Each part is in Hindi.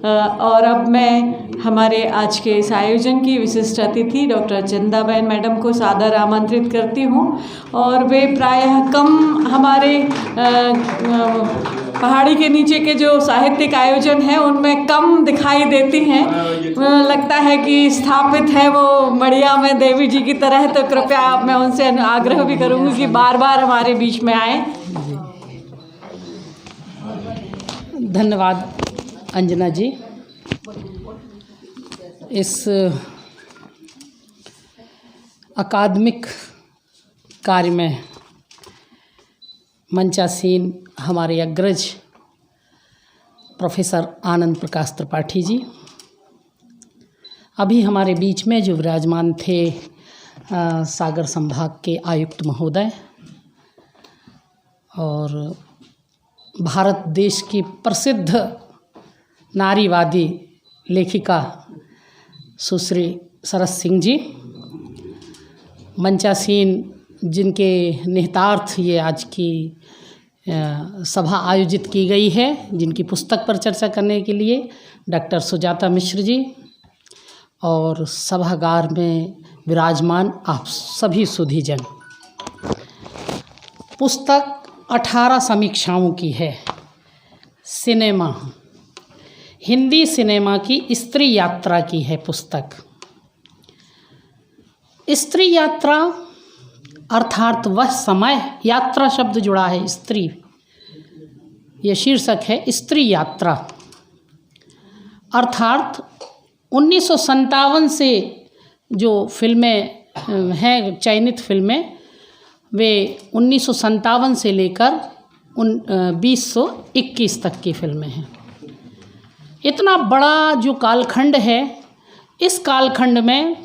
और अब मैं हमारे आज के इस आयोजन की विशिष्ट अतिथि डॉक्टर चंदाबेन मैडम को सादर आमंत्रित करती हूँ। और वे प्रायः कम हमारे पहाड़ी के नीचे के जो साहित्यिक आयोजन हैं उनमें कम दिखाई देती हैं। लगता है कि स्थापित है वो मड़िया में देवी जी की तरह, तो कृपया मैं उनसे आग्रह भी करूँगी कि बार बार हमारे बीच में आए। धन्यवाद अंजना जी। इस अकादमिक कार्य में मंचासीन हमारे अग्रज प्रोफेसर आनंद प्रकाश त्रिपाठी जी, अभी हमारे बीच में जो विराजमान थे सागर संभाग के आयुक्त महोदय, और भारत देश की प्रसिद्ध नारीवादी लेखिका सुश्री सरस सिंह जी, मंचासीन जिनके निहितार्थ ये आज की सभा आयोजित की गई है, जिनकी पुस्तक पर चर्चा करने के लिए डॉक्टर सुजाता मिश्र जी, और सभागार में विराजमान आप सभी सुधीजन। पुस्तक 18 समीक्षाओं की है। सिनेमा, हिंदी सिनेमा की स्त्री यात्रा की है पुस्तक। स्त्री यात्रा अर्थात वह समय, यात्रा शब्द जुड़ा है स्त्री, यह शीर्षक है स्त्री यात्रा। अर्थात 1957 से जो फिल्में हैं, चयनित फिल्में, वे 1957 से लेकर 2021 तक की फिल्में हैं। इतना बड़ा जो कालखंड है, इस कालखंड में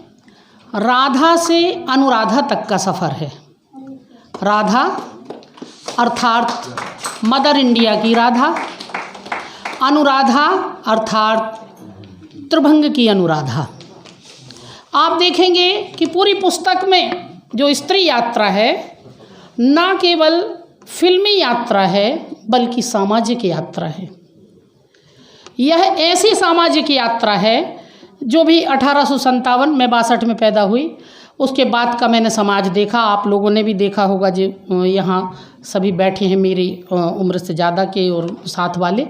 राधा से अनुराधा तक का सफ़र है। राधा अर्थात मदर इंडिया की राधा, अनुराधा अर्थात त्रिभंग की अनुराधा। आप देखेंगे कि पूरी पुस्तक में जो स्त्री यात्रा है, ना केवल फिल्मी यात्रा है बल्कि सामाजिक यात्रा है। यह ऐसी सामाजिक यात्रा है जो भी 1857 में 62 में पैदा हुई, उसके बाद का मैंने समाज देखा। आप लोगों ने भी देखा होगा, जो यहाँ सभी बैठे हैं मेरी उम्र से ज़्यादा के और साथ वाले।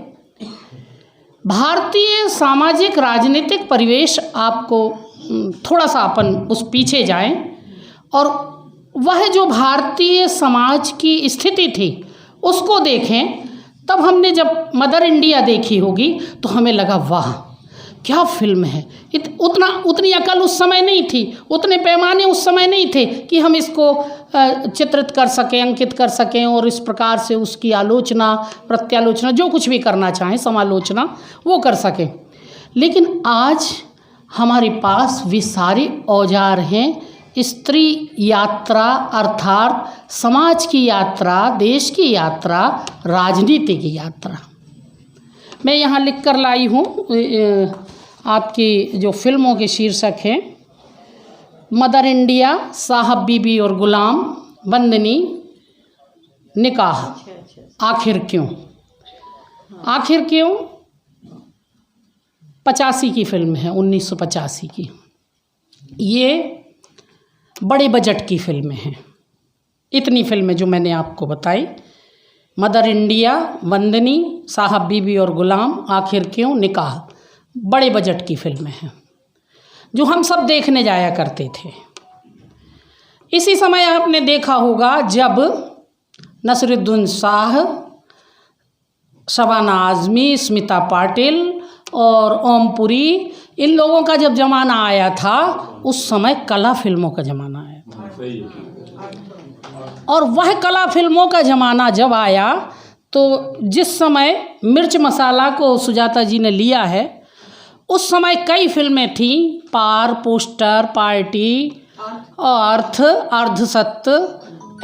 भारतीय सामाजिक राजनीतिक परिवेश, आपको थोड़ा सा अपन उस पीछे जाएं और वह जो भारतीय समाज की स्थिति थी उसको देखें। तब हमने जब मदर इंडिया देखी होगी तो हमें लगा वाह क्या फिल्म है। उतनी अकल उस समय नहीं थी, उतने पैमाने उस समय नहीं थे कि हम इसको चित्रित कर सकें, अंकित कर सकें और इस प्रकार से उसकी आलोचना, प्रत्यालोचना, जो कुछ भी करना चाहें, समालोचना, वो कर सकें। लेकिन आज हमारे पास वे सारे औजार हैं। स्त्री यात्रा अर्थात समाज की यात्रा, देश की यात्रा, राजनीति की यात्रा। मैं यहाँ लिख कर लाई हूँ आपकी जो फिल्मों के शीर्षक हैं: मदर इंडिया, साहब बीबी और गुलाम, बंदनी, निकाह, आखिर क्यों। आखिर क्यों 85 की फिल्म है, 1985 की। ये बड़े बजट की फिल्में हैं। इतनी फिल्में जो मैंने आपको बताई, मदर इंडिया, बंदनी, साहब बीबी और गुलाम, आखिर क्यों, निकाह, बड़े बजट की फिल्में हैं जो हम सब देखने जाया करते थे। इसी समय आपने देखा होगा जब नसीरुद्दीन शाह, शबाना आज़मी, स्मिता पाटिल और ओमपुरी, इन लोगों का जब ज़माना आया था, उस समय कला फिल्मों का ज़माना आया था। और वह कला फिल्मों का ज़माना जब आया तो जिस समय मिर्च मसाला को सुजाता जी ने लिया है, उस समय कई फिल्में थीं, पार, पोस्टर, पार्टी, अर्थ, अर्धसत्य,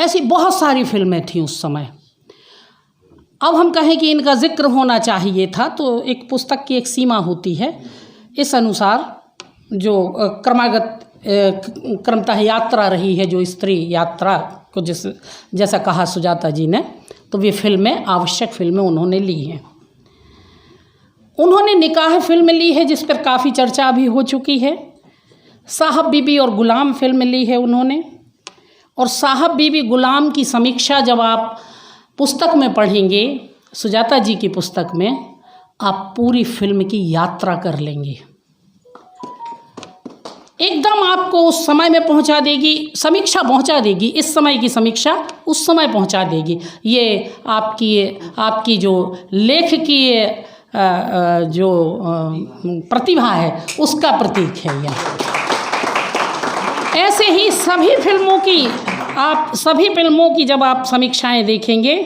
ऐसी बहुत सारी फिल्में थीं उस समय। अब हम कहें कि इनका जिक्र होना चाहिए था तो एक पुस्तक की एक सीमा होती है। इस अनुसार जो क्रमतः यात्रा रही है, जो स्त्री यात्रा को जैसा कहा सुजाता जी ने, तो वे फिल्में, आवश्यक फिल्में उन्होंने ली हैं। उन्होंने निकाह फिल्म ली है जिस पर काफ़ी चर्चा भी हो चुकी है। साहब बीबी और गुलाम फिल्म ली है उन्होंने, और साहब बीबी गुलाम की समीक्षा जब आप पुस्तक में पढ़ेंगे, सुजाता जी की पुस्तक में, आप पूरी फिल्म की यात्रा कर लेंगे। एकदम आपको उस समय में पहुंचा देगी, समीक्षा पहुंचा देगी, इस समय की समीक्षा उस समय पहुंचा देगी। ये आपकी जो लेख की जो प्रतिभा है उसका प्रतीक है यह। ऐसे ही सभी फिल्मों की जब आप समीक्षाएं देखेंगे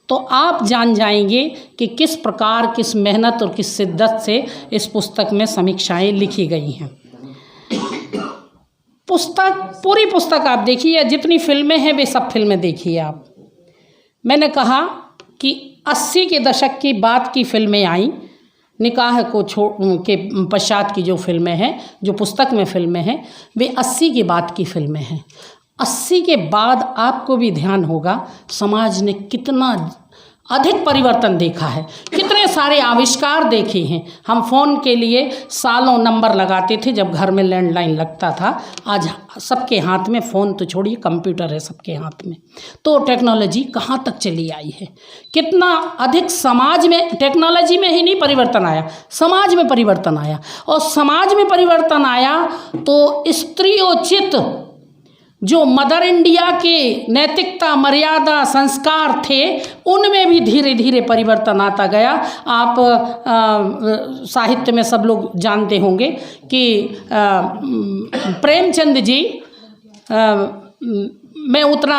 तो आप जान जाएंगे कि किस प्रकार, किस मेहनत और किस शिद्दत से इस पुस्तक में समीक्षाएं लिखी गई हैं। पूरी पुस्तक आप देखिए, जितनी फिल्में हैं वे सब फिल्में देखिए आप। मैंने कहा कि 80 के दशक की बाद की फिल्में आई, निकाह को के पश्चात की जो फिल्में हैं, जो पुस्तक में फिल्में हैं, वे 80 के बाद की फिल्में हैं। 80 के बाद आपको भी ध्यान होगा समाज ने कितना अधिक परिवर्तन देखा है, कितने सारे आविष्कार देखे हैं। हम फ़ोन के लिए सालों नंबर लगाते थे जब घर में लैंडलाइन लगता था। आज सबके हाथ में फ़ोन तो छोड़िए, कंप्यूटर है सबके हाथ में। तो टेक्नोलॉजी कहाँ तक चली आई है, कितना अधिक समाज में, टेक्नोलॉजी में ही नहीं परिवर्तन आया, समाज में परिवर्तन आया। और समाज में परिवर्तन आया तो स्त्रियोचित जो मदर इंडिया के नैतिकता, मर्यादा, संस्कार थे, उनमें भी धीरे धीरे परिवर्तन आता गया। आप साहित्य में सब लोग जानते होंगे कि प्रेमचंद जी में उतना,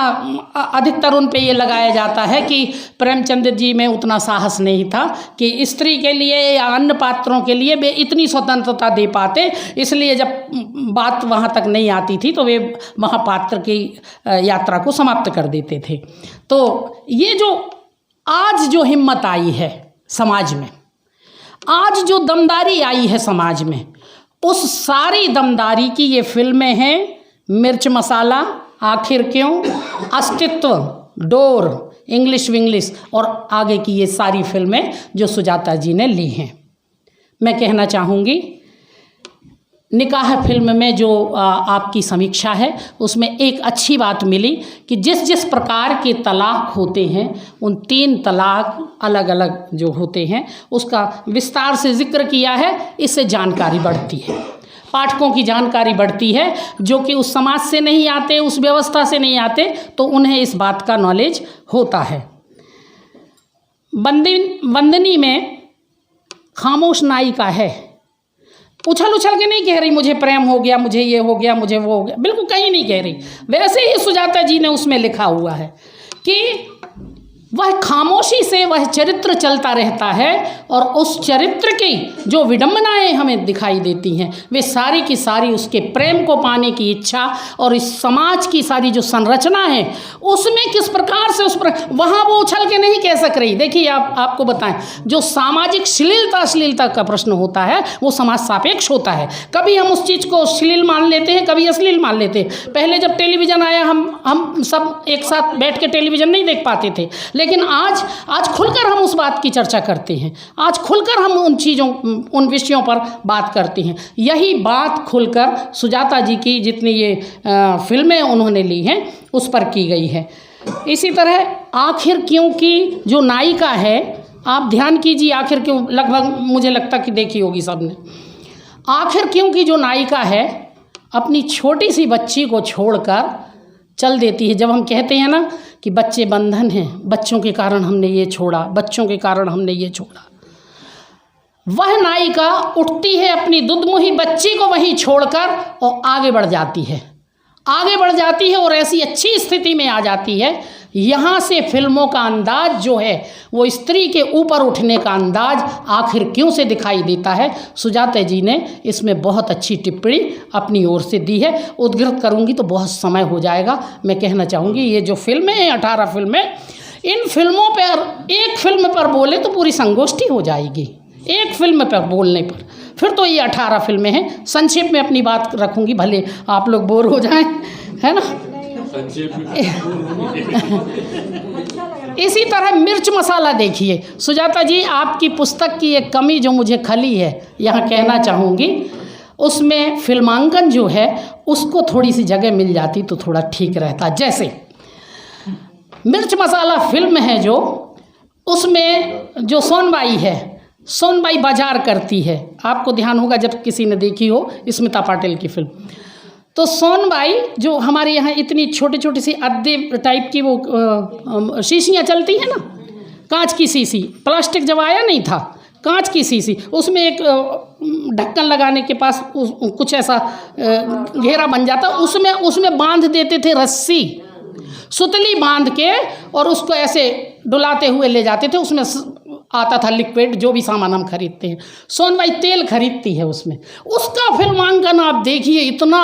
अधिकतर उन पे ये लगाया जाता है कि प्रेमचंद जी में उतना साहस नहीं था कि स्त्री के लिए या अन्य पात्रों के लिए वे इतनी स्वतंत्रता दे पाते, इसलिए जब बात वहाँ तक नहीं आती थी तो वे वहाँ पात्र की यात्रा को समाप्त कर देते थे। तो ये जो आज जो हिम्मत आई है समाज में, आज जो दमदारी आई है समाज में, उस सारी दमदारी की ये फिल्में हैं। मिर्च मसाला, आखिर क्यों, अस्तित्व, डोर, इंग्लिश विंग्लिश और आगे की ये सारी फिल्में जो सुजाता जी ने ली हैं। मैं कहना चाहूँगी निकाह फिल्म में जो आपकी समीक्षा है उसमें एक अच्छी बात मिली कि जिस जिस प्रकार के तलाक होते हैं, उन 3 तलाक अलग अलग जो होते हैं उसका विस्तार से जिक्र किया है। इससे जानकारी बढ़ती है, पाठकों की जानकारी बढ़ती है, जो कि उस समाज से नहीं आते, उस व्यवस्था से नहीं आते, तो उन्हें इस बात का नॉलेज होता है। बंदनी में खामोश नायिका है, उछल उछल के नहीं कह रही मुझे प्रेम हो गया, मुझे ये हो गया, मुझे वो हो गया, बिल्कुल कहीं नहीं कह रही। वैसे ही सुजाता जी ने उसमें लिखा हुआ है कि वह खामोशी से वह चरित्र चलता रहता है और उस चरित्र की जो विडंबनाएं हमें दिखाई देती हैं वे सारी की सारी उसके प्रेम को पाने की इच्छा और इस समाज की सारी जो संरचना है उसमें किस प्रकार से वहाँ वो उछल के नहीं कह सक रही। देखिए आपको बताएं, जो सामाजिक अश्लीलता का प्रश्न होता है वो समाज सापेक्ष होता है। कभी हम उस चीज़ को अश्लील मान लेते हैं, कभी अश्लील मान लेते हैं। पहले जब टेलीविज़न आया हम सब एक साथ बैठ के टेलीविज़न नहीं देख पाते थे, लेकिन आज खुलकर हम उस बात की चर्चा करते हैं, आज खुलकर हम उन विषयों पर बात करते हैं। यही बात खुलकर सुजाता जी की जितनी ये फिल्में उन्होंने ली हैं उस पर की गई है। इसी तरह आखिर क्यों की जो नायिका है, आप ध्यान कीजिए, आखिर क्यों लगभग मुझे लगता कि देखी होगी सबने। आखिर क्यों की जो नायिका है अपनी छोटी सी बच्ची को छोड़कर चल देती है। जब हम कहते हैं ना कि बच्चे बंधन हैं, बच्चों के कारण हमने ये छोड़ा, बच्चों के कारण हमने ये छोड़ा, वह नायिका उठती है अपनी दुधमुही बच्ची को वहीं छोड़कर और आगे बढ़ जाती है और ऐसी अच्छी स्थिति में आ जाती है। यहाँ से फिल्मों का अंदाज जो है वो स्त्री के ऊपर उठने का अंदाज आखिर क्यों से दिखाई देता है। सुजाता जी ने इसमें बहुत अच्छी टिप्पणी अपनी ओर से दी है। उद्धृत करूँगी तो बहुत समय हो जाएगा। मैं कहना चाहूँगी ये जो फिल्में हैं 18 फिल्में, इन फिल्मों पर एक फिल्म पर बोले तो पूरी संगोष्ठी हो जाएगी, एक फिल्म पर बोलने पर। फिर तो ये 18 फिल्में हैं। संक्षेप में अपनी बात रखूँगी, भले आप लोग बोर हो जाएं, है ना। इसी तरह मिर्च मसाला देखिए सुजाता जी, आपकी पुस्तक की एक कमी जो मुझे खली है यहाँ कहना चाहूँगी, उसमें फिल्मांकन जो है उसको थोड़ी सी जगह मिल जाती तो थोड़ा ठीक रहता। जैसे मिर्च मसाला फिल्म है जो, उसमें जो सोनबाई है, सोनबाई बाजार करती है, आपको ध्यान होगा जब किसी ने देखी हो स्मिता पाटिल की फिल्म, तो सोनबाई जो हमारे यहाँ इतनी छोटी छोटी सी अद्दे टाइप की वो शीशियाँ चलती हैं ना, कांच की शीशी, प्लास्टिक जब आया नहीं था, कांच की शीशी, उसमें एक ढक्कन लगाने के पास कुछ ऐसा घेरा बन जाता, उसमें बांध देते थे रस्सी, सुतली बांध के, और उसको ऐसे डुलाते हुए ले जाते थे, उसमें आता था लिक्विड, जो भी सामान हम खरीदते हैं। सोनबाई तेल खरीदती है उसमें, उसका फिल्मांकन आप देखिए, इतना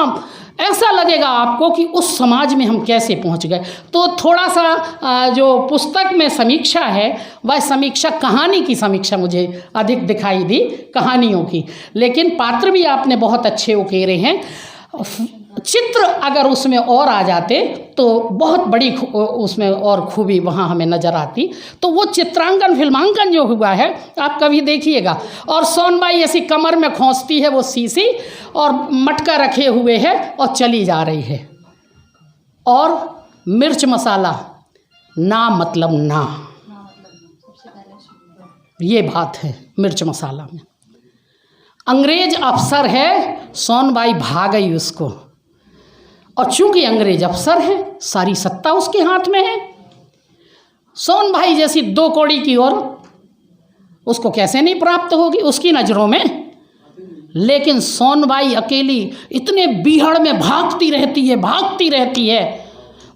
ऐसा लगेगा आपको कि उस समाज में हम कैसे पहुंच गए। तो थोड़ा सा जो पुस्तक में समीक्षा है, वह समीक्षा कहानी की समीक्षा मुझे अधिक दिखाई दी, कहानियों की, लेकिन पात्र भी आपने बहुत अच्छे उकेरे हैं। चित्र अगर उसमें और आ जाते तो बहुत बड़ी उसमें और खूबी वहाँ हमें नज़र आती। तो वो चित्रांकन फिल्मांकन जो हुआ है आप कभी देखिएगा। और सोनबाई ऐसी कमर में खोंसती है वो शीशी, और मटका रखे हुए है और चली जा रही है। और मिर्च मसाला ना मतलब ना, ये बात है मिर्च मसाला में। अंग्रेज अफसर है, सोनबाई भाग गई उसको, और चूंकि अंग्रेज अफसर है सारी सत्ता उसके हाथ में है। सोनबाई जैसी 2 कौड़ी की औरत उसको कैसे नहीं प्राप्त होगी उसकी नज़रों में। लेकिन सोनबाई अकेली इतने बीहड़ में भागती रहती है,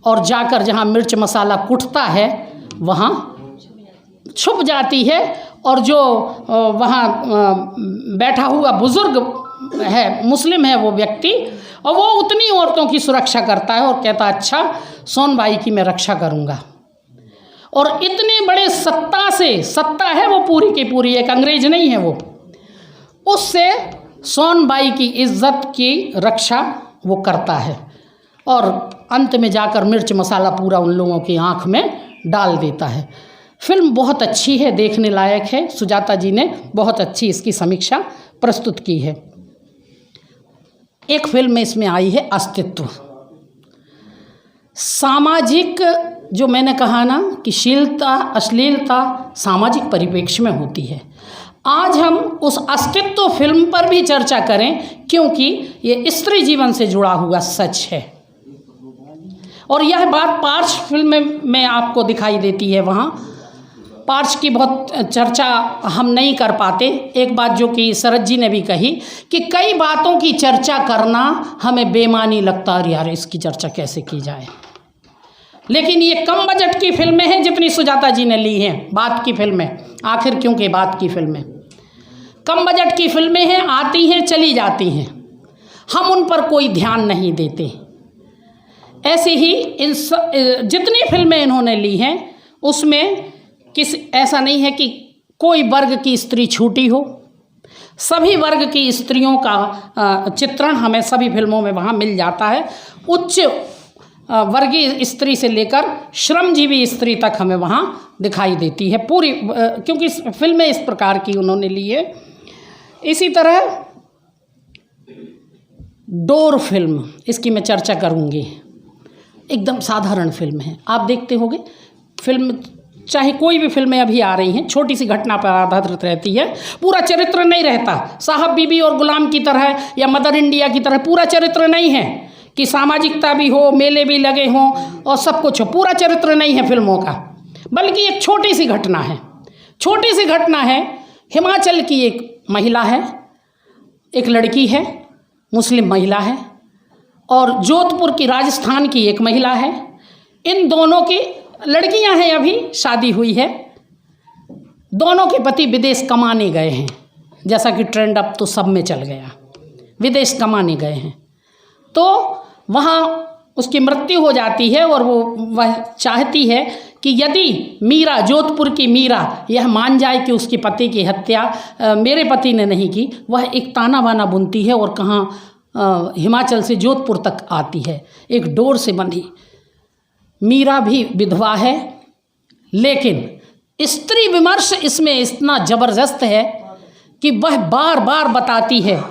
और जाकर जहाँ मिर्च मसाला कुटता है वहाँ छुप जाती है। और जो वहाँ बैठा हुआ बुजुर्ग है, मुस्लिम है वो व्यक्ति, और वो उतनी औरतों की सुरक्षा करता है और कहता अच्छा सोनबाई की मैं रक्षा करूँगा। और इतने बड़े सत्ता है वो पूरी की पूरी, एक अंग्रेज नहीं है वो, उससे सोनबाई की इज्जत की रक्षा वो करता है। और अंत में जाकर मिर्च मसाला पूरा उन लोगों की आँख में डाल देता है। फिल्म बहुत अच्छी है, देखने लायक है। सुजाता जी ने बहुत अच्छी इसकी समीक्षा प्रस्तुत की है। एक फिल्म में इसमें आई है अस्तित्व। सामाजिक, जो मैंने कहा ना कि अश्लीलता सामाजिक परिप्रेक्ष्य में होती है। आज हम उस अस्तित्व फिल्म पर भी चर्चा करें, क्योंकि ये स्त्री जीवन से जुड़ा हुआ सच है। और यह बात पार्श फिल्म में आपको दिखाई देती है। वहाँ पार्श की बहुत चर्चा हम नहीं कर पाते। एक बात जो कि शरद जी ने भी कही कि कई बातों की चर्चा करना हमें बेमानी लगता है, यार इसकी चर्चा कैसे की जाए। लेकिन ये कम बजट की फिल्में हैं जितनी सुजाता जी ने ली हैं, बात की फिल्में। आखिर क्योंकि बात की फिल्में कम बजट की फिल्में हैं, आती हैं चली जाती हैं, हम उन पर कोई ध्यान नहीं देते। ऐसे ही जितनी फिल्में इन्होंने ली हैं उसमें ऐसा नहीं है कि कोई वर्ग की स्त्री छूटी हो। सभी वर्ग की स्त्रियों का चित्रण हमें सभी फिल्मों में वहाँ मिल जाता है। उच्च वर्गीय स्त्री से लेकर श्रमजीवी स्त्री तक हमें वहाँ दिखाई देती है पूरी, क्योंकि फिल्में इस प्रकार की उन्होंने ली है। इसी तरह डोर फिल्म, इसकी मैं चर्चा करूँगी। एकदम साधारण फिल्म है, आप देखते होंगे फिल्म, चाहे कोई भी फिल्में अभी आ रही हैं, छोटी सी घटना पर आधारित रहती है, पूरा चरित्र नहीं रहता। साहब बीबी और गुलाम की तरह या मदर इंडिया की तरह पूरा चरित्र नहीं है कि सामाजिकता भी हो, मेले भी लगे हों और सब कुछ हो। पूरा चरित्र नहीं है फिल्मों का, बल्कि एक छोटी सी घटना है। छोटी सी घटना है, हिमाचल की एक महिला है, एक लड़की है, मुस्लिम महिला है, और जोधपुर की राजस्थान की एक महिला है। इन दोनों की लड़कियां हैं, अभी शादी हुई है, दोनों के पति विदेश कमाने गए हैं। जैसा कि ट्रेंड अब तो सब में चल गया, विदेश कमाने गए हैं। तो वहाँ उसकी मृत्यु हो जाती है और वह चाहती है कि यदि मीरा, जोधपुर की मीरा, यह मान जाए कि उसके पति की हत्या मेरे पति ने नहीं की, वह एक ताना बाना बुनती है और कहाँ हिमाचल से जोधपुर तक आती है, एक डोर से बंधी। मीरा भी विधवा है, लेकिन स्त्री विमर्श इसमें इतना ज़बरदस्त है कि वह बार बार बताती है,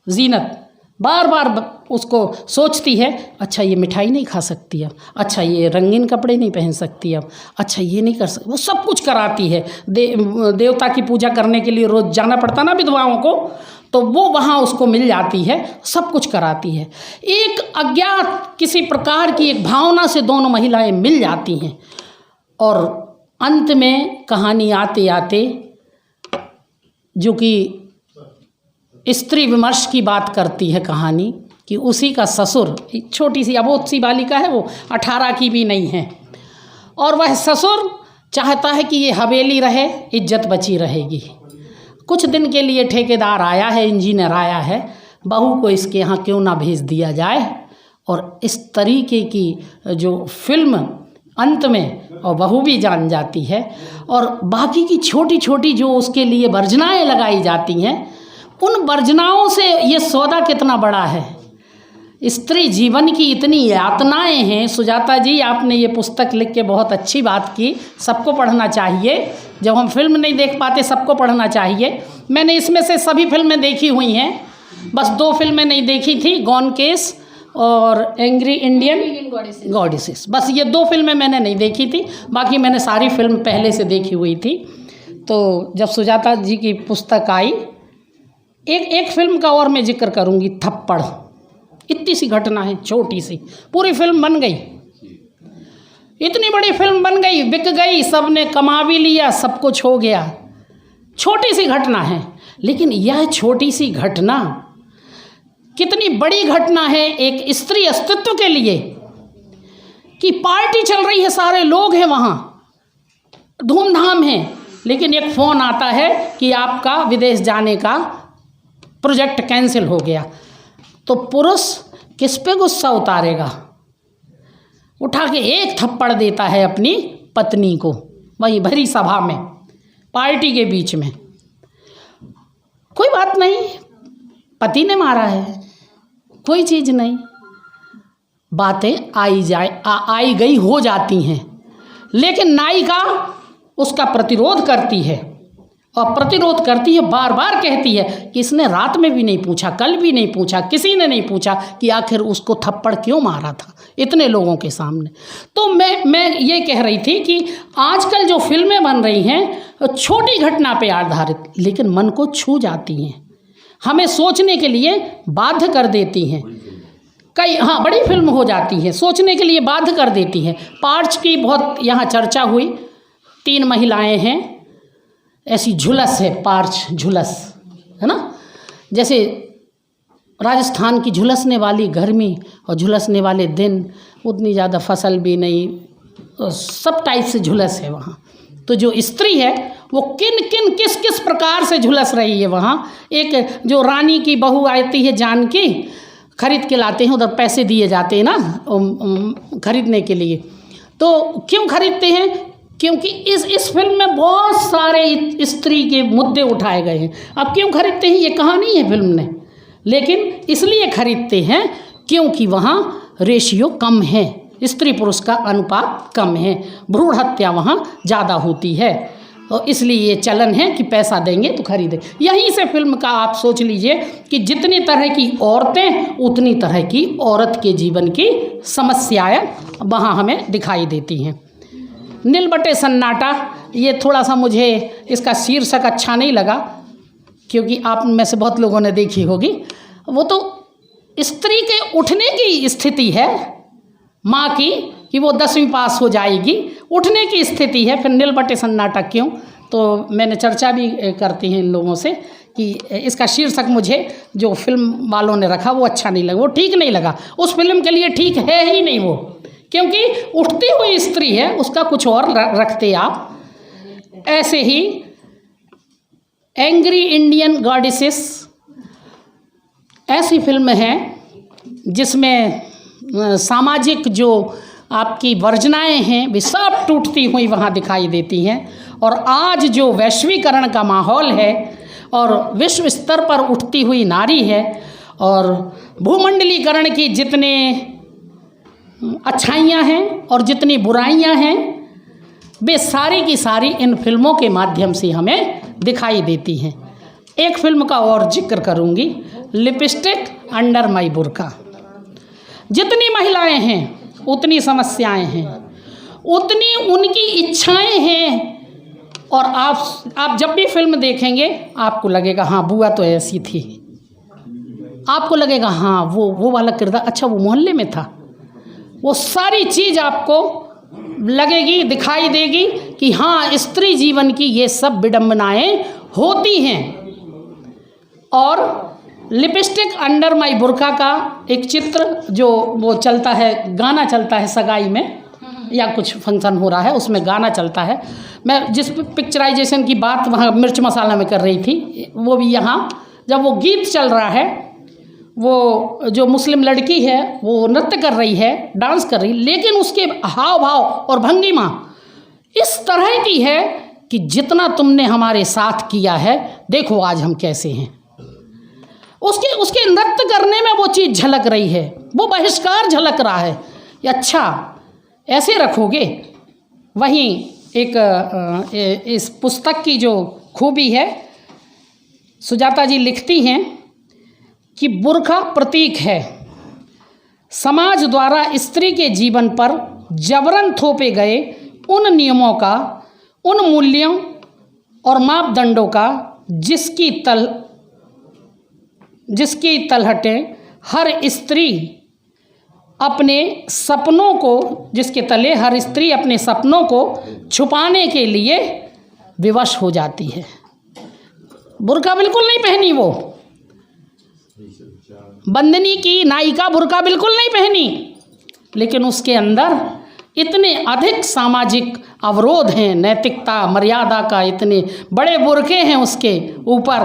जीनत बार बार उसको सोचती है, अच्छा ये मिठाई नहीं खा सकती अब, अच्छा ये रंगीन कपड़े नहीं पहन सकती अब, अच्छा ये नहीं कर सकती, वो सब कुछ कराती है। देवता की पूजा करने के लिए रोज़ जाना पड़ता ना विधवाओं को, तो वो वहाँ उसको मिल जाती है, सब कुछ कराती है। एक अज्ञात किसी प्रकार की एक भावना से दोनों महिलाएं मिल जाती हैं और अंत में कहानी आते आते जो कि स्त्री विमर्श की बात करती है कहानी, कि उसी का ससुर, एक छोटी सी अबोध सी बालिका है, वो 18 की भी नहीं है, और वह ससुर चाहता है कि ये हवेली रहे, इज्जत बची रहेगी। कुछ दिन के लिए ठेकेदार आया है, इंजीनियर आया है, बहू को इसके यहाँ क्यों ना भेज दिया जाए। और इस तरीके की जो फिल्म अंत में और बहू भी जान जाती है, और बाकी की छोटी छोटी जो उसके लिए वर्जनाएं लगाई जाती हैं, उन वर्जनाओं से ये सौदा कितना बड़ा है। स्त्री जीवन की इतनी यातनाएं हैं। सुजाता जी, आपने ये पुस्तक लिख के बहुत अच्छी बात की, सबको पढ़ना चाहिए। जब हम फिल्म नहीं देख पाते, सबको पढ़ना चाहिए। मैंने इसमें से सभी फिल्में देखी हुई हैं, बस 2 फिल्में नहीं देखी थी, गॉन केस और एंग्री इंडियन गॉडेसेस, बस ये 2 फिल्में मैंने नहीं देखी थी, बाकी मैंने सारी फिल्म पहले से देखी हुई थी। तो जब सुजाता जी की पुस्तक आई, एक फिल्म का और मैं जिक्र करूँगी, थप्पड़। इतनी सी घटना है, छोटी सी, पूरी फिल्म बन गई, इतनी बड़ी फिल्म बन गई, बिक गई, सब ने कमा भी लिया, सब कुछ हो गया। छोटी सी घटना है, लेकिन यह छोटी सी घटना कितनी बड़ी घटना है एक स्त्री अस्तित्व के लिए, कि पार्टी चल रही है, सारे लोग हैं वहाँ, धूमधाम है, लेकिन एक फ़ोन आता है कि आपका विदेश जाने का प्रोजेक्ट कैंसिल हो गया। तो पुरुष किस पे गुस्सा उतारेगा? उठा के एक थप्पड़ देता है अपनी पत्नी को, वही भरी सभा में, पार्टी के बीच में। कोई बात नहीं, पति ने मारा है, कोई चीज़ नहीं, बातें आई गई हो जाती हैं, लेकिन नायिका उसका प्रतिरोध करती है, और प्रतिरोध करती है, बार बार कहती है कि इसने रात में भी नहीं पूछा, कल भी नहीं पूछा, किसी ने नहीं पूछा कि आखिर उसको थप्पड़ क्यों मारा था इतने लोगों के सामने। तो मैं ये कह रही थी कि आजकल जो फिल्में बन रही हैं छोटी घटना पे आधारित, लेकिन मन को छू जाती हैं, हमें सोचने के लिए बाध्य कर देती हैं। बड़ी फिल्म हो जाती है, सोचने के लिए बाध्य कर देती हैं। पार्च की बहुत यहाँ चर्चा हुई, 3 महिलाएं हैं, ऐसी झुलस है, पार्च झुलस है ना, जैसे राजस्थान की झुलसने वाली गर्मी और झुलसने वाले दिन, उतनी ज़्यादा फसल भी नहीं, सब टाइप से झुलस है वहाँ। तो जो स्त्री है वो किस किस प्रकार से झुलस रही है वहाँ। एक जो रानी की बहू आती है जानकी, खरीद के लाते हैं, उधर पैसे दिए जाते हैं ना खरीदने के लिए। तो क्यों खरीदते हैं? क्योंकि इस फिल्म में बहुत सारे स्त्री के मुद्दे उठाए गए हैं। अब क्यों खरीदते हैं ये कहानी है फिल्म ने, लेकिन इसलिए खरीदते हैं क्योंकि वहाँ रेशियो कम है, स्त्री पुरुष का अनुपात कम है, भ्रूण हत्या वहाँ ज़्यादा होती है, और इसलिए ये चलन है कि पैसा देंगे तो खरीदें। यहीं से फिल्म का आप सोच लीजिए कि जितनी तरह की औरतें, उतनी तरह की औरत के जीवन की समस्याएं वहाँ हमें दिखाई देती हैं। नील बटे सन्नाटा, ये थोड़ा सा मुझे इसका शीर्षक अच्छा नहीं लगा, क्योंकि आप में से बहुत लोगों ने देखी होगी। वो तो स्त्री के उठने की स्थिति है माँ की, कि वो 10वीं पास हो जाएगी, उठने की स्थिति है। फिर नील बटे सन्नाटा क्यों? तो मैंने चर्चा भी करती हैं इन लोगों से कि इसका शीर्षक मुझे जो फिल्म वालों ने रखा वो अच्छा नहीं लगा, वो ठीक नहीं लगा, उस फिल्म के लिए ठीक है ही नहीं वो, क्योंकि उठती हुई स्त्री है, उसका कुछ और रखते आप। ऐसे ही एंग्री इंडियन गॉडेसेस ऐसी फिल्म है जिसमें सामाजिक जो आपकी वर्जनाएं हैं वे सब टूटती हुई वहाँ दिखाई देती हैं। और आज जो वैश्वीकरण का माहौल है और विश्व स्तर पर उठती हुई नारी है, और भूमंडलीकरण की जितने अच्छाइयाँ हैं और जितनी बुराइयाँ हैं, वे सारी की सारी इन फिल्मों के माध्यम से हमें दिखाई देती हैं। एक फिल्म का और जिक्र करूंगी, लिपस्टिक अंडर माई बुर्का। जितनी महिलाएं हैं उतनी समस्याएं हैं, उतनी उनकी इच्छाएं हैं। और आप जब भी फिल्म देखेंगे आपको लगेगा हाँ बुआ तो ऐसी थी, आपको लगेगा हाँ वो वाला किरदार, अच्छा वो मोहल्ले में था। वो सारी चीज़ आपको लगेगी, दिखाई देगी कि हाँ स्त्री जीवन की ये सब विडंबनाएं होती हैं। और लिपस्टिक अंडर माई बुर्का का एक चित्र जो वो चलता है, गाना चलता है सगाई में या कुछ फंक्शन हो रहा है, उसमें गाना चलता है। मैं जिस पिक्चराइजेशन की बात वहाँ मिर्च मसाला में कर रही थी, वो भी यहाँ जब वो गीत चल रहा है, वो जो मुस्लिम लड़की है वो नृत्य कर रही है, डांस कर रही, लेकिन उसके हाव भाव और भंगिमा इस तरह की है कि जितना तुमने हमारे साथ किया है देखो आज हम कैसे हैं। उसके नृत्य करने में वो चीज़ झलक रही है, वो बहिष्कार झलक रहा है। अच्छा ऐसे रखोगे। वहीं एक इस पुस्तक की जो खूबी है, सुजाता जी लिखती हैं कि बुर्का प्रतीक है समाज द्वारा स्त्री के जीवन पर जबरन थोपे गए उन नियमों का, उन मूल्यों और मापदंडों का जिसकी तलहटें हर स्त्री अपने सपनों को, जिसके तले हर स्त्री अपने सपनों को छुपाने के लिए विवश हो जाती है। बुर्का बिल्कुल नहीं पहनी, वो बंदनी की नायिका बुर्का बिल्कुल नहीं पहनी, लेकिन उसके अंदर इतने अधिक सामाजिक अवरोध हैं, नैतिकता मर्यादा का इतने बड़े बुर्के हैं उसके ऊपर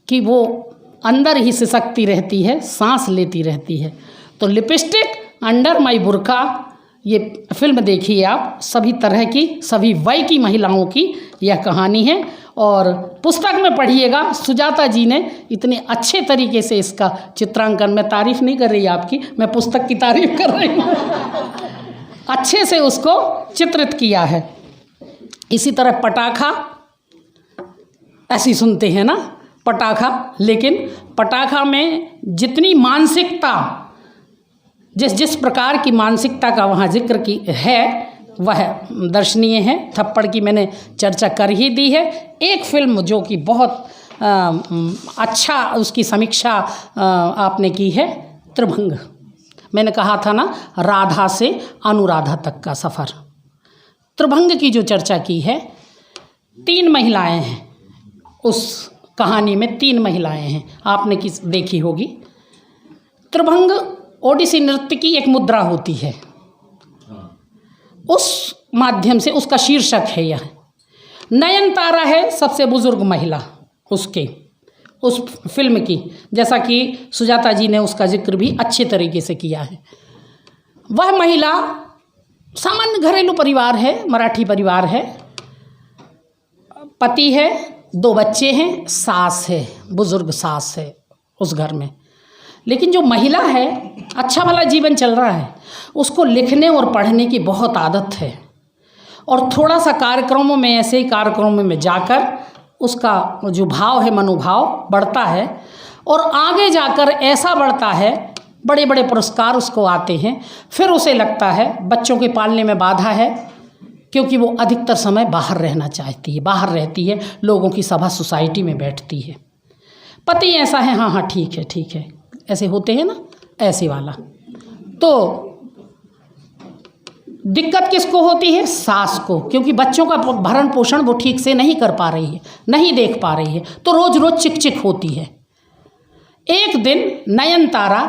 कि वो अंदर ही सिसकती रहती है, सांस लेती रहती है। तो लिपस्टिक अंडर माई बुर्का ये फिल्म देखिए आप, सभी तरह की, सभी वय की महिलाओं की यह कहानी है। और पुस्तक में पढ़िएगा, सुजाता जी ने इतने अच्छे तरीके से इसका चित्रांकन, मैं तारीफ़ नहीं कर रही आपकी, मैं पुस्तक की तारीफ़ कर रही हूँ, अच्छे से उसको चित्रित किया है। इसी तरह पटाखा, ऐसी सुनते हैं ना पटाखा, लेकिन पटाखा में जितनी मानसिकता, जिस प्रकार की मानसिकता का वहाँ जिक्र की है वह दर्शनीय है। थप्पड़ की मैंने चर्चा कर ही दी है। एक फिल्म जो कि बहुत अच्छा उसकी समीक्षा आपने की है, त्रिभंग। मैंने कहा था ना, राधा से अनुराधा तक का सफ़र। त्रिभंग की जो चर्चा की है, 3 महिलाएं हैं उस कहानी में, 3 महिलाएं हैं, आपने किस देखी होगी। त्रिभंग ओडिसी नृत्य की एक मुद्रा होती है, उस माध्यम से उसका शीर्षक है यह। नयनतारा है सबसे बुजुर्ग महिला उसके उस फिल्म की, जैसा कि सुजाता जी ने उसका जिक्र भी अच्छे तरीके से किया है। वह महिला सामान्य घरेलू परिवार है, मराठी परिवार है, पति है, 2 बच्चे हैं, सास है, बुजुर्ग सास है उस घर में। लेकिन जो महिला है, अच्छा भला जीवन चल रहा है, उसको लिखने और पढ़ने की बहुत आदत है। और थोड़ा सा कार्यक्रमों में, ऐसे ही कार्यक्रमों में जाकर उसका जो भाव है, मनोभाव बढ़ता है और आगे जाकर ऐसा बढ़ता है, बड़े बड़े पुरस्कार उसको आते हैं। फिर उसे लगता है बच्चों के पालने में बाधा है, क्योंकि वो अधिकतर समय बाहर रहना चाहती है, बाहर रहती है, लोगों की सभा सोसाइटी में बैठती है। पति ऐसा है, हाँ हाँ ठीक है ठीक है, ऐसे होते हैं ना, ऐसे वाला। तो दिक्कत किसको होती है? सास को, क्योंकि बच्चों का भरण पोषण वो ठीक से नहीं कर पा रही है, नहीं देख पा रही है, तो रोज रोज चिक चिक होती है। एक दिन नयनतारा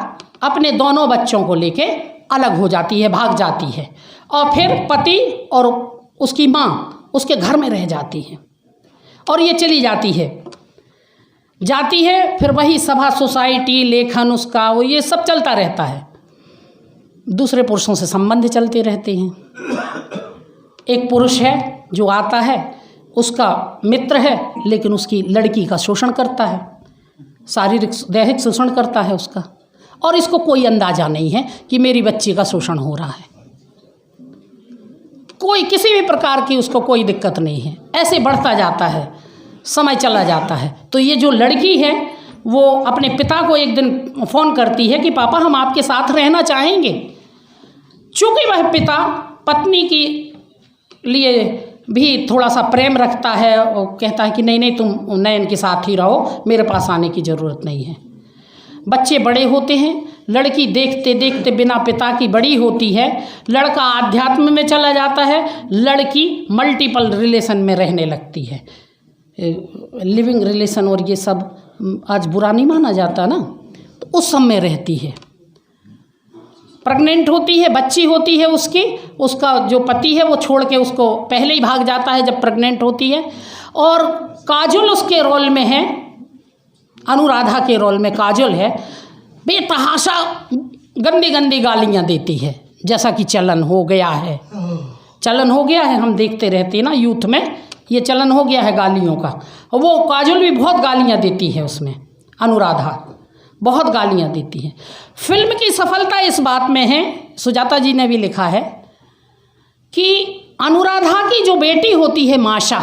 अपने दोनों बच्चों को लेके अलग हो जाती है, भाग जाती है, और फिर पति और उसकी माँ उसके घर में रह जाती है और ये चली जाती है। फिर वही सभा सोसाइटी, लेखन उसका, वो ये सब चलता रहता है। दूसरे पुरुषों से संबंध चलते रहते हैं। एक पुरुष है जो आता है, उसका मित्र है, लेकिन उसकी लड़की का शोषण करता है, शारीरिक दैहिक शोषण करता है उसका, और इसको कोई अंदाज़ा नहीं है कि मेरी बच्ची का शोषण हो रहा है। कोई किसी भी प्रकार की उसको कोई दिक्कत नहीं है। ऐसे बढ़ता जाता है, समय चला जाता है। तो ये जो लड़की है वो अपने पिता को एक दिन फ़ोन करती है कि पापा हम आपके साथ रहना चाहेंगे। चूँकि वह पिता पत्नी की लिए भी थोड़ा सा प्रेम रखता है और कहता है कि नहीं नहीं तुम नयन के साथ ही रहो, मेरे पास आने की ज़रूरत नहीं है। बच्चे बड़े होते हैं, लड़की देखते देखते बिना पिता की बड़ी होती है, लड़का आध्यात्म में चला जाता है, लड़की मल्टीपल रिलेशन में रहने लगती है। लिविंग रिलेशन और ये सब आज बुरा नहीं माना जाता ना, तो उस सब में रहती है। प्रेग्नेंट होती है, बच्ची होती है उसकी, उसका जो पति है वो छोड़ के उसको पहले ही भाग जाता है जब प्रेग्नेंट होती है। और काजोल उसके रोल में है, अनुराधा के रोल में काजोल है, बेतहाशा गंदी गंदी गालियाँ देती है, जैसा कि चलन हो गया है। चलन हो गया है, हम देखते रहते हैं ना यूथ में, ये चलन हो गया है गालियों का। और वो काजोल भी बहुत गालियाँ देती है उसमें, अनुराधा बहुत गालियाँ देती है। फिल्म की सफलता इस बात में है, सुजाता जी ने भी लिखा है कि अनुराधा की जो बेटी होती है माशा,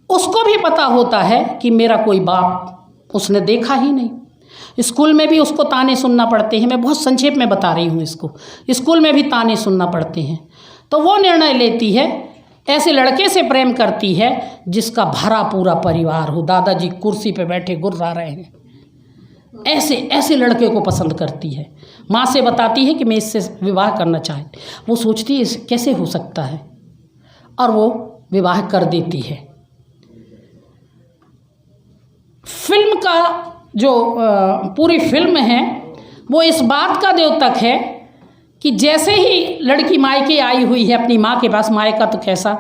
उसको भी पता होता है कि मेरा कोई बाप उसने देखा ही नहीं। स्कूल में भी उसको ताने सुनना पड़ते हैं, मैं बहुत संक्षेप में बता रही हूँ इसको, स्कूल में भी ताने सुनना पड़ते हैं। तो वो निर्णय लेती है, ऐसे लड़के से प्रेम करती है जिसका भरा पूरा परिवार हो, दादाजी कुर्सी पे बैठे गुर्रा रहे हैं, ऐसे ऐसे लड़के को पसंद करती है। माँ से बताती है कि मैं इससे विवाह करना चाहती। वो सोचती है कैसे हो सकता है, और वो विवाह कर देती है। फिल्म का जो पूरी फिल्म है वो इस बात का द्योतक है कि जैसे ही लड़की मायके आई हुई है अपनी माँ के पास, मायका तो कैसा,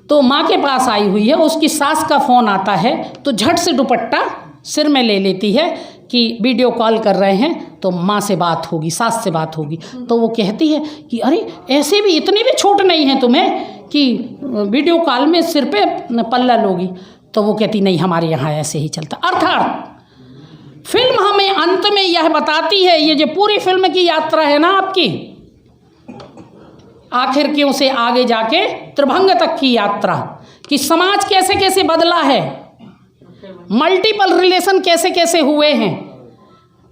तो माँ के पास आई हुई है, उसकी सास का फ़ोन आता है तो झट से दुपट्टा सिर में ले लेती है कि वीडियो कॉल कर रहे हैं तो माँ से बात होगी, सास से बात होगी। तो वो कहती है कि अरे ऐसे भी इतनी भी छूट नहीं है तुम्हें कि वीडियो कॉल में सिर पे पल्ला लोगी। तो वो कहती नहीं, हमारे यहाँ ऐसे ही चलता। अर्थात फिल्म हमें अंत में यह बताती है, ये जो पूरी फिल्म की यात्रा है ना आपकी, आखिर क्यों से आगे जाके त्रिभंग तक की यात्रा, कि समाज कैसे कैसे बदला है, मल्टीपल रिलेशन कैसे कैसे हुए हैं,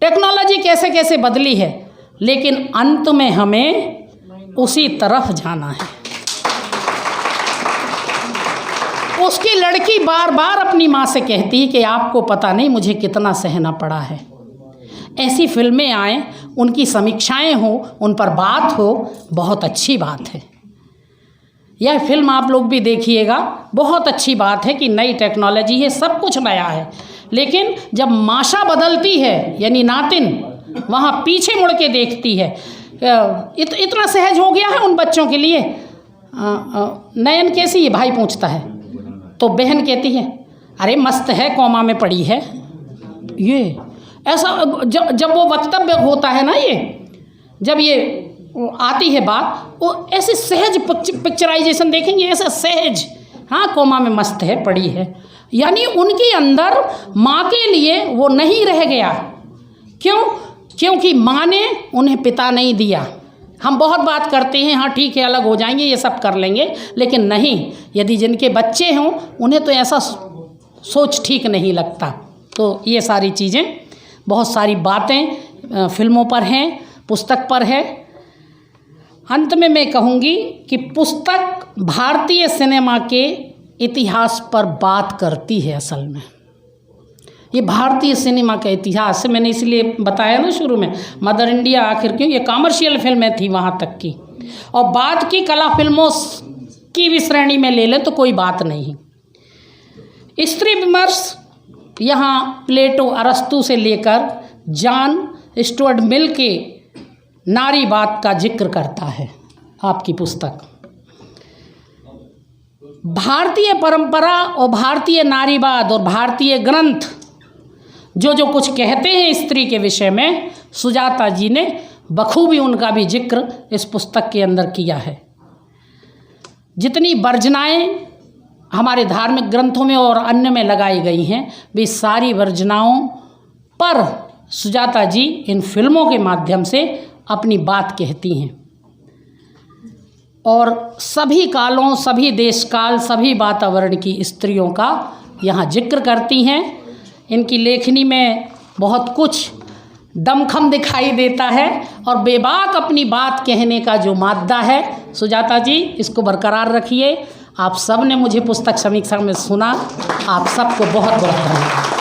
टेक्नोलॉजी कैसे कैसे बदली है, लेकिन अंत में हमें उसी तरफ जाना है। उसकी लड़की बार बार अपनी माँ से कहती है कि आपको पता नहीं मुझे कितना सहना पड़ा है। ऐसी फिल्में आएँ, उनकी समीक्षाएं हो, उन पर बात हो, बहुत अच्छी बात है। यह फिल्म आप लोग भी देखिएगा, बहुत अच्छी बात है कि नई टेक्नोलॉजी है, सब कुछ नया है। लेकिन जब माशा बदलती है, यानी नातिन वहाँ पीछे मुड़ के देखती है, इतना सहज हो गया है उन बच्चों के लिए। नयन कैसी है, भाई पूछता है, तो बहन कहती है अरे मस्त है, कोमा में पड़ी है। ये ऐसा जब वो वक्तव्य होता है ना, ये जब ये आती है बात, वो ऐसे सहज पिक्चराइजेशन देखेंगे, ऐसा सहज, हाँ कोमा में मस्त है, पड़ी है। यानी उनके अंदर माँ के लिए वो नहीं रह गया। क्यों? क्योंकि माँ ने उन्हें पिता नहीं दिया। हम बहुत बात करते हैं, हाँ ठीक है अलग हो जाएंगे, ये सब कर लेंगे, लेकिन नहीं, यदि जिनके बच्चे हों उन्हें तो ऐसा सोच ठीक नहीं लगता। तो ये सारी चीज़ें, बहुत सारी बातें फिल्मों पर हैं, पुस्तक पर है। अंत में मैं कहूँगी कि पुस्तक भारतीय सिनेमा के इतिहास पर बात करती है। असल में ये भारतीय सिनेमा का इतिहास है। मैंने इसलिए बताया ना शुरू में, मदर इंडिया आखिर क्यों, ये कॉमर्शियल फिल्में थी वहाँ तक की, और बाद की कला फिल्मों की भी श्रेणी में ले लें तो कोई बात नहीं। स्त्री विमर्श यहाँ प्लेटो, अरस्तु से लेकर जॉन स्टुअर्ट मिल के नारीवाद का जिक्र करता है आपकी पुस्तक। भारतीय परंपरा और भारतीय नारीवाद और भारतीय ग्रंथ जो कुछ कहते हैं स्त्री के विषय में, सुजाता जी ने बखूबी उनका भी जिक्र इस पुस्तक के अंदर किया है। जितनी वर्जनाएं हमारे धार्मिक ग्रंथों में और अन्य में लगाई गई हैं, वे सारी वर्जनाओं पर सुजाता जी इन फिल्मों के माध्यम से अपनी बात कहती हैं। और सभी कालों, सभी देश काल, सभी वातावरण की स्त्रियों का यहाँ जिक्र करती हैं। इनकी लेखनी में बहुत कुछ दमखम दिखाई देता है और बेबाक अपनी बात कहने का जो मादा है। सुजाता जी, इसको बरकरार रखिए। आप सब ने मुझे पुस्तक समीक्षा में सुना, आप सबको बहुत बहुत धन्यवाद।